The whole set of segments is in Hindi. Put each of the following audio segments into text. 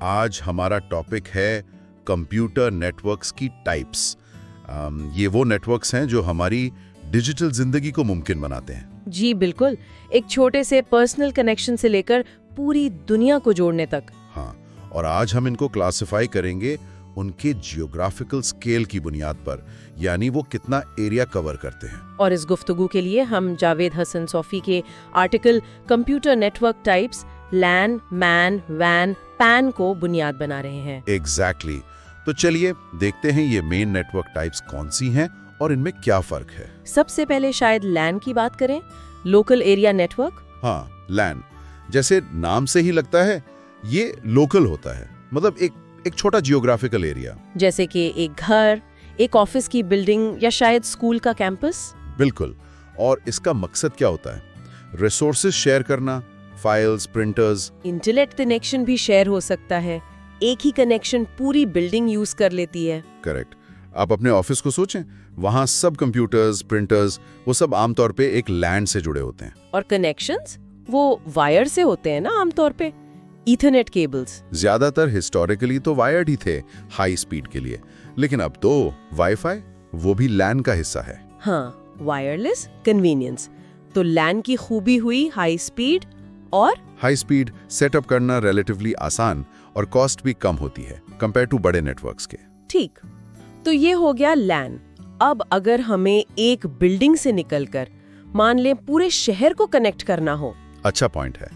आज हमारा टॉपिक है कंप्यूटर नेटवर्क्स की टाइप्स। ये वो नेटवर्क्स हैं जो हमारी डिजिटल जिंदगी को मुमकिन बनाते हैं। जी बिल्कुल, एक छोटे से पर्सनल कनेक्शन से लेकर पूरी दुनिया को जोड़ने तक। हाँ, और आज हम इनको क्लासिफाई करेंगे उनके जियोग्राफिकल स्केल की बुनियाद पर, यानी वो कितना एरिया कवर करते हैं। और इस गुफ्तगू के लिए हम जावेद हसन सौफी के आर्टिकल कंप्यूटर नेटवर्क टाइप्स लैन, मैन, वैन, पैन को बुनियाद बना रहे हैं। एग्जैक्टली। तो चलिए देखते हैं ये मेन नेटवर्क टाइप्स कौन सी हैं और इनमें क्या फर्क है। सबसे पहले शायद लैन की बात करें, लोकल एरिया नेटवर्क। हाँ, लैन जैसे नाम से ही लगता है, ये लोकल होता है, मतलब एक छोटा जियोग्राफिकल एरिया। जैसे कि एक घर, एक ऑफिस की बिल्डिंग या शायद स्कूल का कैंपस। बिल्कुल। और इसका मकसद क्या होता है? रिसोर्सेज शेयर करना, फाइल्स, प्रिंटर्स। इंटरनेट कनेक्शन भी शेयर हो सकता है, एक ही कनेक्शन पूरी बिल्डिंग यूज कर लेती है। करेक्ट। आप अपने ऑफिस को सोचें, वहां सब कंप्यूटर्स, प्रिंटर्स, वो सब आमतौर पे एक लैन से जुड़े होते हैं। और कनेक्शंस वो वायर से होते हैं ना, आमतौर पे ईथरनेट केबल्स। ज्यादातर हिस्टोरिकली तो वायर्ड ही थे हाई स्पीड के लिए, लेकिन अब तो वाईफाई वो भी लैन का हिस्सा है। हाँ, वायरलेस कन्वीनियंस। तो लैन की खूबी हुई हाई स्पीड, और हाई स्पीड सेटअप करना रिलेटिवली आसान और कॉस्ट भी कम होती है कंपेयर टू बड़े नेटवर्क्स के। ठीक, तो ये हो गया लैन। अब अगर हमें एक बिल्डिंग से निकलकर मान लें पूरे शहर को कनेक्ट करना हो। अच्छा पॉइंट है।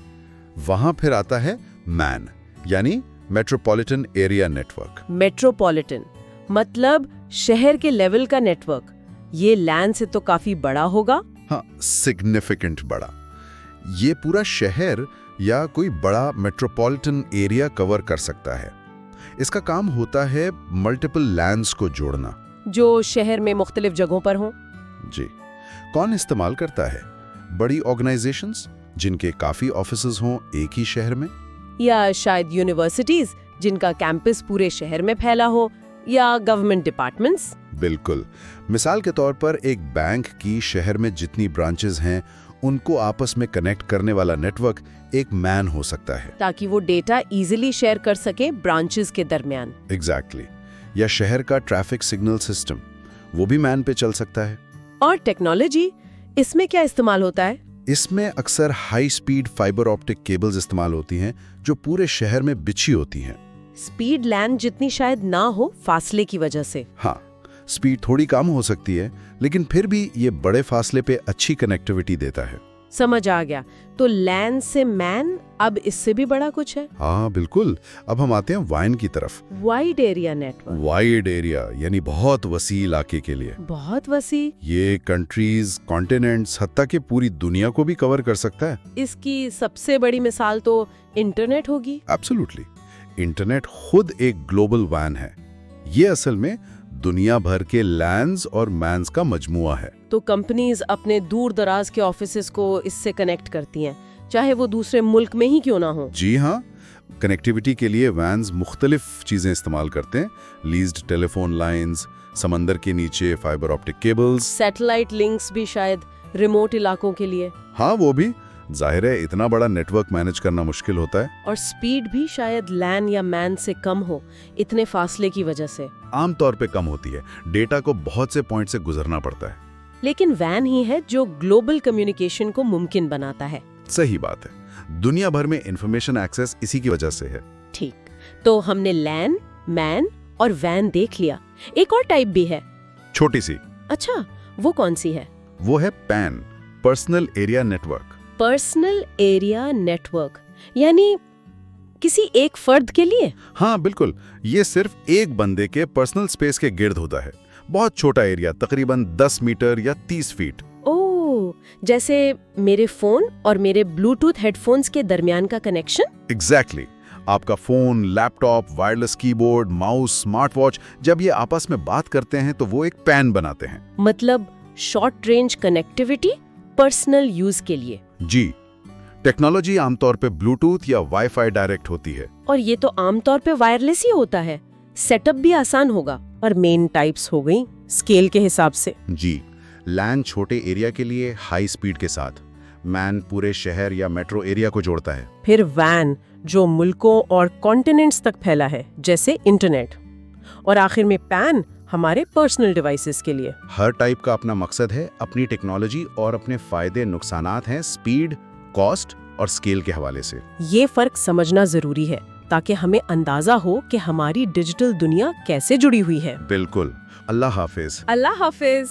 वहां फिर आता है मैन, यानी मेट्रोपॉलिटन एरिया नेटवर्क। मेट्रोपॉलिटन मतलब शहर के लेवल का नेटवर्क। ये लैन से तो काफी बड़ा होगा। हाँ, सिग्निफिकेंट बड़ा। ये पूरा शहर या कोई बड़ा मेट्रोपॉलिटन एरिया कवर कर सकता है। इसका काम होता है मल्टीपल लैंड्स को जोड़ना, जो शहर में मुख्तलिफ जगहों पर हों। जी। कौन इस्तेमाल करता है? बड़ी ऑर्गेनाइजेशंस जिनके काफी ऑफिसेज हों एक ही शहर में, या शायद यूनिवर्सिटीज जिनका कैंपस पूरे शहर में फैला हो, या गवर्नमेंट डिपार्टमेंट्स। बिल्कुल। मिसाल के तौर पर एक बैंक की शहर में जितनी ब्रांचेस हैं उनको आपस में कनेक्ट करने वाला नेटवर्क एक मैन हो सकता है, ताकि वो डेटा इजीली शेयर कर सके ब्रांचेस के दरमियान। एग्जैक्टली। या शहर का ट्रैफिक सिग्नल सिस्टम, वो भी मैन पे चल सकता है। और टेक्नोलॉजी, इसमें क्या इस्तेमाल होता है? इसमें अक्सर high speed fibre optic cables इस्तेमाल होती हैं जो पूरे शहर में बिछी होती हैं। स्पीड लैन जितनी शायद ना हो फासले की वजह से। हाँ, स्पीड थोड़ी कम हो सकती है, लेकिन फिर भी ये बड़े फासले पे अच्छी कनेक्टिविटी देता है। समझ आ गया। तो लैन से मैन, अब इससे भी बड़ा कुछ है। हाँ बिल्कुल। अब हम आते हैं वाइन की तरफ। Wide area network. Wide area यानी बहुत वसी इलाके के लिए। बहुत वसी। ये कंट्रीज, कॉन्टिनेंट्स, हत्ता कि पूरी दुनिया को भी कवर कर सकता है। इसकी सबसे बड़ी मिसाल तो इंटरनेट होगी। एब्सोल्युटली। इंटरनेट खुद एक ग्लोबल वैन है। ये असल में दुनिया भर के लैंड्स और मैन्स का मजमुआ है। तो कंपनीज अपने दूर दराज के ऑफिसेज को इससे कनेक्ट करती हैं, चाहे वो दूसरे मुल्क में ही क्यों ना हो। जी हाँ, कनेक्टिविटी के लिए वैन्स मुख्तलिफ चीजें इस्तेमाल करते हैं। लीज्ड टेलीफोन लाइंस, समंदर के नीचे fibre optic cables, satellite links भी शायद रिमोट इलाकों के लिए। हाँ वो भी। जाहिर है इतना बड़ा नेटवर्क मैनेज करना मुश्किल होता है। और स्पीड भी शायद लैन या मैन से कम हो, इतने फासले की वजह से। आमतौर पे कम होती है, डेटा को बहुत से पॉइंट से गुजरना पड़ता है। लेकिन वैन ही है जो ग्लोबल कम्युनिकेशन को मुमकिन बनाता है। सही बात है। दुनिया भर में इंफॉर्मेशन एक्सेस इसी की वजह से है। ठीक, तो हमने लैन, मैन और वैन देख लिया। एक और टाइप भी है, छोटी सी। अच्छा, वो कौन सी है? वो है pan, personal area network. Personal area network यानी किसी एक फर्द के लिए? हाँ बिल्कुल। ये सिर्फ एक बंदे के पर्सनल स्पेस के गिर्द होता है। बहुत छोटा एरिया, तकरीबन 10 मीटर या 30 फीट। ओह, जैसे मेरे फोन और मेरे ब्लूटूथ हेडफोन्स के दरमियान का कनेक्शन। एग्जैक्टली। आपका phone, laptop, wireless keyboard, mouse, smart watch, जब ये आपस में बात करते हैं तो वो एक पैन बनाते हैं। मतलब short range connectivity personal use के लिए। जी। टेक्नोलॉजी आमतौर पे ब्लूटूथ या वाईफाई डायरेक्ट होती है। और ये तो आमतौर पे वायरलेस ही होता है। सेटअप भी आसान होगा। और मेन टाइप्स हो गई स्केल के हिसाब से। जी। लैन छोटे एरिया के लिए हाई स्पीड के साथ, मैन पूरे शहर या मेट्रो एरिया को जोड़ता है। फिर वैन, जो मुल्कों और कॉन्टिनेंट्स तक फैला है, जैसे इंटरनेट। और आखिर में पैन, हमारे पर्सनल डिवाइसेस के लिए। हर टाइप का अपना मकसद है, अपनी टेक्नोलॉजी और अपने फायदे नुकसानात हैं स्पीड, कॉस्ट और स्केल के हवाले से। ये फर्क समझना जरूरी है ताकि हमें अंदाजा हो कि हमारी डिजिटल दुनिया कैसे जुड़ी हुई है। बिल्कुल। अल्लाह हाफिज। अल्लाह हाफिज।